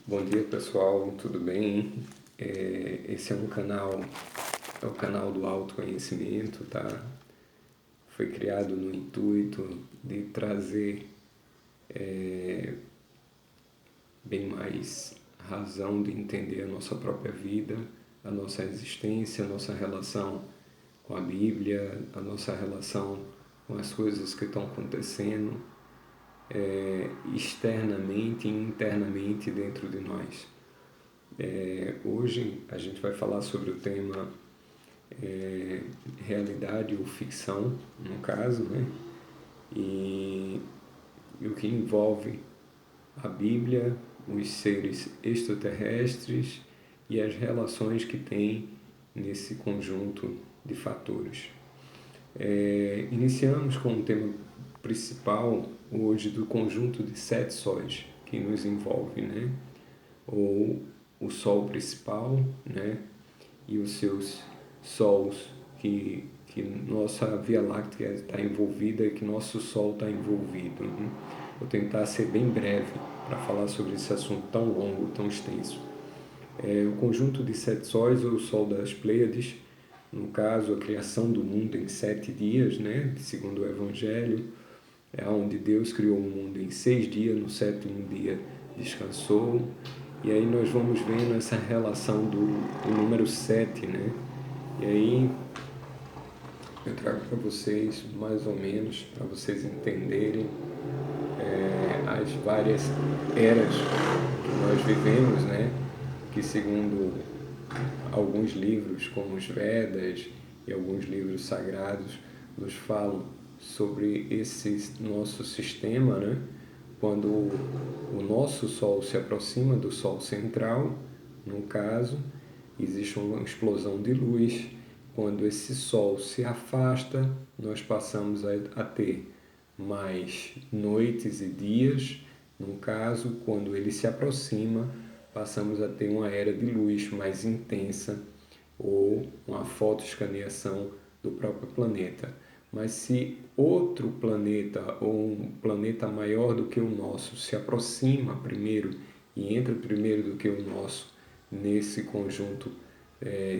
Bom dia pessoal, tudo bem? Esse é o canal do autoconhecimento, tá? Foi criado no intuito de trazer bem mais razão de entender a nossa própria vida, a nossa existência, a nossa relação com a Bíblia, a nossa relação com as coisas que estão acontecendo externamente e internamente dentro de nós. Hoje a gente vai falar sobre o tema realidade ou ficção, no caso, né? E o que envolve a Bíblia, os seres extraterrestres e as relações que tem nesse conjunto de fatores. Iniciamos com o tema principal hoje do conjunto de 7 sóis que nos envolve, né? Ou o Sol principal, né? E os seus sóis que nossa Via Láctea está envolvida e que nosso Sol está envolvido. Né? Vou tentar ser bem breve para falar sobre esse assunto tão longo, tão extenso. O conjunto de 7 sóis, ou o Sol das Pleiades, no caso, a criação do mundo em 7 dias, né? Segundo o Evangelho, é onde Deus criou o mundo em 6 dias, no 7º dia descansou. E aí nós vamos vendo essa relação do número 7, né? E aí eu trago para vocês, mais ou menos, para vocês entenderem as várias eras que nós vivemos, né? Que segundo alguns livros, como os Vedas e alguns livros sagrados, nos falam sobre esse nosso sistema, né? Quando o nosso Sol se aproxima do Sol central, no caso, existe uma explosão de luz. Quando esse Sol se afasta, nós passamos a ter mais noites e dias. No caso, quando ele se aproxima, passamos a ter uma era de luz mais intensa ou uma fotoescaneação do próprio planeta. Mas se outro planeta ou um planeta maior do que o nosso se aproxima primeiro e entra primeiro do que o nosso nesse conjunto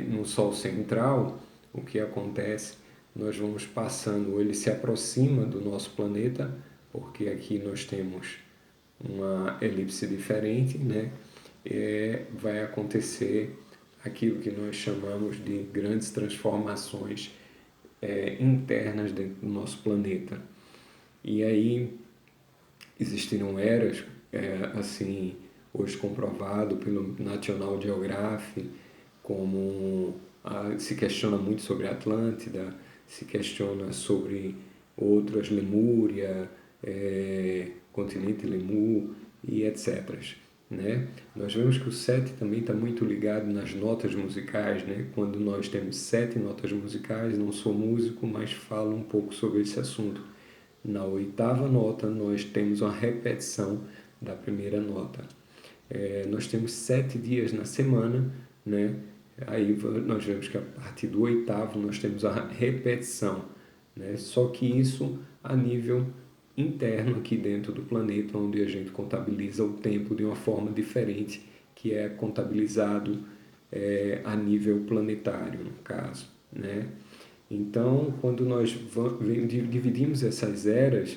no Sol central, o que acontece? Nós vamos passando, ou ele se aproxima do nosso planeta, porque aqui nós temos uma elipse diferente, né? Vai acontecer aquilo que nós chamamos de grandes transformações internas dentro do nosso planeta. E aí existiram eras, assim, hoje comprovado pelo National Geographic, como se questiona muito sobre a Atlântida, se questiona sobre outras, Lemúria, continente Lemur e etc. Né? Nós vemos que o 7 também está muito ligado nas notas musicais, né? Quando nós temos 7 notas musicais, não sou músico, mas falo um pouco sobre esse assunto. Na 8ª nota, nós temos uma repetição da primeira nota. Nós temos 7 dias na semana, né? Aí nós vemos que a partir do 8º nós temos a repetição, né? Só que isso a nível interno aqui dentro do planeta, onde a gente contabiliza o tempo de uma forma diferente, que é contabilizado a nível planetário, no caso, né? Então, quando nós dividimos essas eras,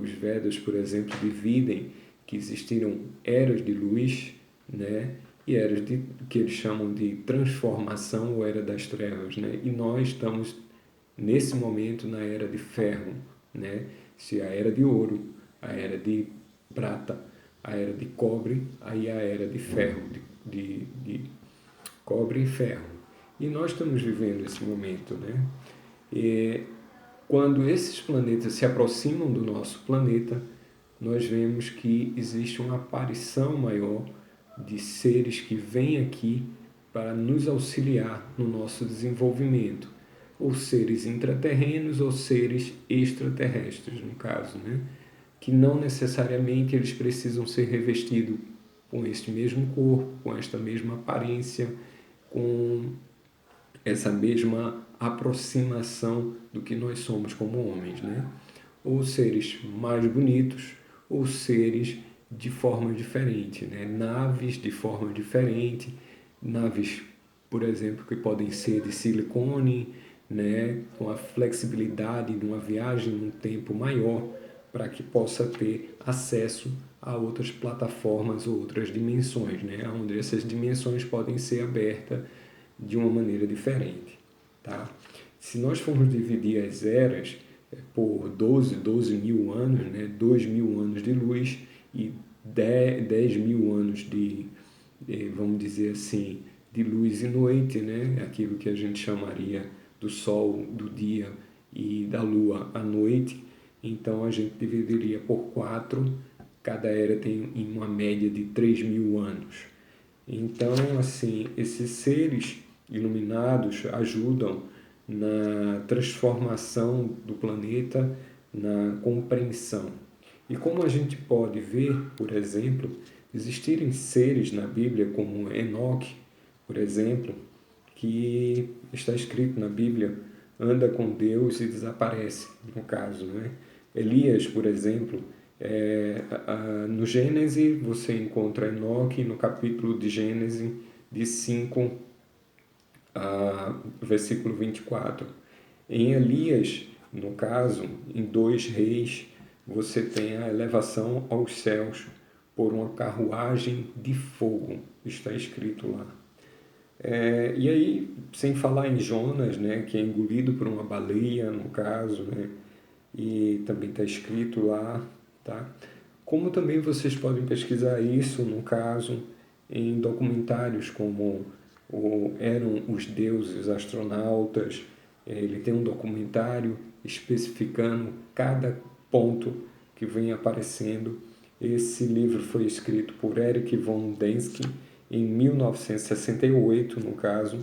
os Vedas, por exemplo, dividem que existiram eras de luz, né? E eras que eles chamam de transformação ou era das trevas, né? E nós estamos nesse momento na era de ferro, né? Se a era de ouro, a era de prata, a era de cobre, aí a era de ferro, de cobre e ferro. E nós estamos vivendo esse momento, né? E quando esses planetas se aproximam do nosso planeta, nós vemos que existe uma aparição maior de seres que vêm aqui para nos auxiliar no nosso desenvolvimento, ou seres intraterrenos ou seres extraterrestres, no caso, né? Que não necessariamente eles precisam ser revestidos com este mesmo corpo, com esta mesma aparência, com essa mesma aproximação do que nós somos como homens, né? Ou seres mais bonitos, ou seres de forma diferente, né? Naves de forma diferente, naves, por exemplo, que podem ser de silicone, né? Com a flexibilidade de uma viagem num tempo maior, para que possa ter acesso a outras plataformas ou outras dimensões, né? Onde essas dimensões podem ser abertas de uma maneira diferente, tá? Se nós formos dividir as eras por 12 mil anos, né? 2.000 anos de luz e 10 mil anos de, vamos dizer assim, de luz e noite, né? Aquilo que a gente chamaria do sol, do dia, e da lua à noite. Então a gente dividiria por 4, cada era tem uma média de 3.000 anos. Então, assim, esses seres iluminados ajudam na transformação do planeta, na compreensão. E como a gente pode ver, por exemplo, existirem seres na Bíblia como Enoque, por exemplo, que está escrito na Bíblia, anda com Deus e desaparece, no caso, né? Elias, por exemplo, no Gênesis você encontra Enoque no capítulo de Gênesis de 5 a versículo 24. Em Elias, no caso, em 2 Reis, você tem a elevação aos céus por uma carruagem de fogo, está escrito lá. E aí, sem falar em Jonas, né, que é engolido por uma baleia, no caso, né, e também está escrito lá, tá? Como também vocês podem pesquisar isso, no caso, em documentários como Eram os Deuses Astronautas. Ele tem um documentário especificando cada ponto que vem aparecendo. Esse livro foi escrito por Erich von Däniken em 1968, no caso,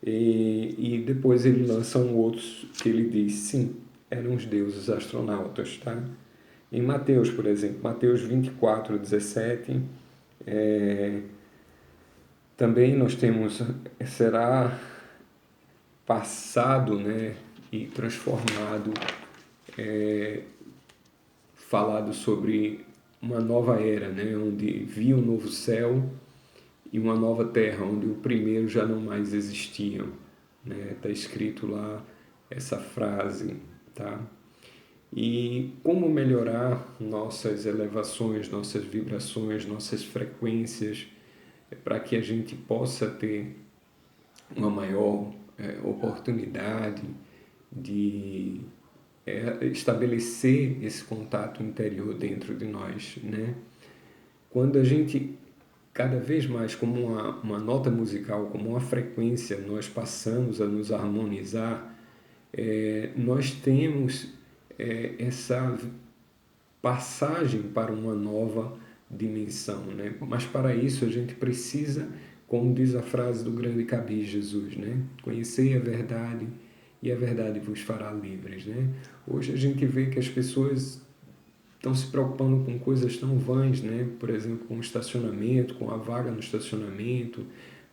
e depois ele lança um outro que ele diz, sim, eram os deuses astronautas, tá? Em Mateus, por exemplo, Mateus 24, 17, também nós temos, será passado, né, e transformado, falado sobre uma nova era, né, onde vi um novo céu e uma nova terra, onde o primeiro já não mais existiam, né? Tá escrito lá essa frase, tá? E como melhorar nossas elevações, nossas vibrações, nossas frequências, para que a gente possa ter uma maior oportunidade de estabelecer esse contato interior dentro de nós, né? Quando a gente, cada vez mais, como uma nota musical, como uma frequência, nós passamos a nos harmonizar, nós temos essa passagem para uma nova dimensão, né? Mas para isso a gente precisa, como diz a frase do grande Cabir Jesus, né? Conhecei a verdade e a verdade vos fará livres, né? Hoje a gente vê que as pessoas estão se preocupando com coisas tão vãs, né? Por exemplo, com o estacionamento, com a vaga no estacionamento,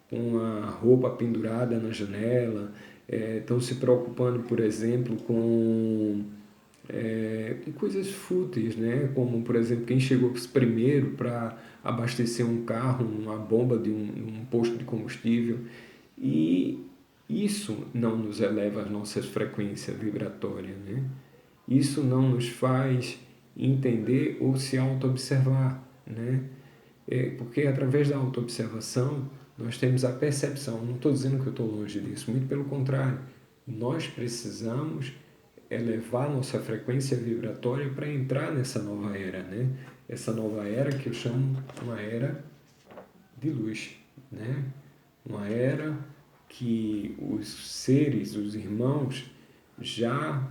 com a roupa pendurada na janela, estão se preocupando, por exemplo, com coisas fúteis, né? Como, por exemplo, quem chegou primeiro para abastecer um carro, uma bomba de um posto de combustível. E isso não nos eleva às nossas frequências vibratórias, né? Isso não nos faz entender ou se auto-observar, né? Porque através da auto-observação nós temos a percepção. Não estou dizendo que eu estou longe disso, muito pelo contrário. Nós precisamos elevar nossa frequência vibratória para entrar nessa nova era, né? Essa nova era que eu chamo uma era de luz, né? Uma era que os seres, os irmãos, já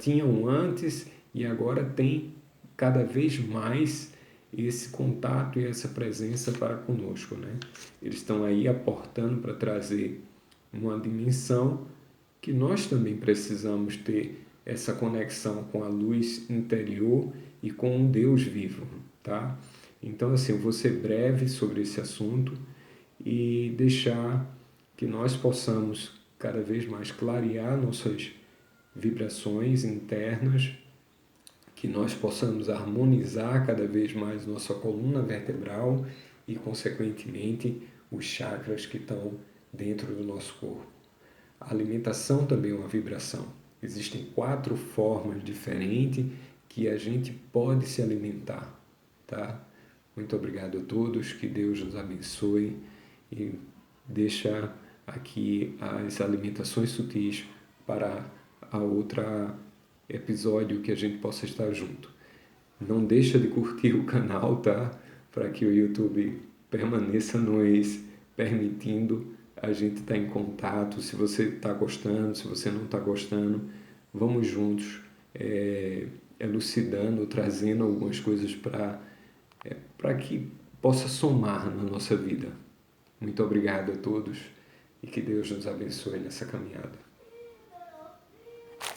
tinham antes e agora tem cada vez mais esse contato e essa presença para conosco, né? Eles estão aí aportando para trazer uma dimensão que nós também precisamos ter essa conexão com a luz interior e com um Deus vivo, tá? Então, assim, eu vou ser breve sobre esse assunto e deixar que nós possamos cada vez mais clarear nossas vibrações internas, que nós possamos harmonizar cada vez mais nossa coluna vertebral e, consequentemente, os chakras que estão dentro do nosso corpo. A alimentação também é uma vibração. Existem 4 formas diferentes que a gente pode se alimentar, tá? Muito obrigado a todos, que Deus nos abençoe e deixa aqui as alimentações sutis para a outra episódio que a gente possa estar junto. Não deixa de curtir o canal, tá? Para que o YouTube permaneça nos permitindo a gente estar em contato. Se você está gostando, se você não está gostando, vamos juntos elucidando, trazendo algumas coisas para que possa somar na nossa vida. Muito obrigado a todos e que Deus nos abençoe nessa caminhada.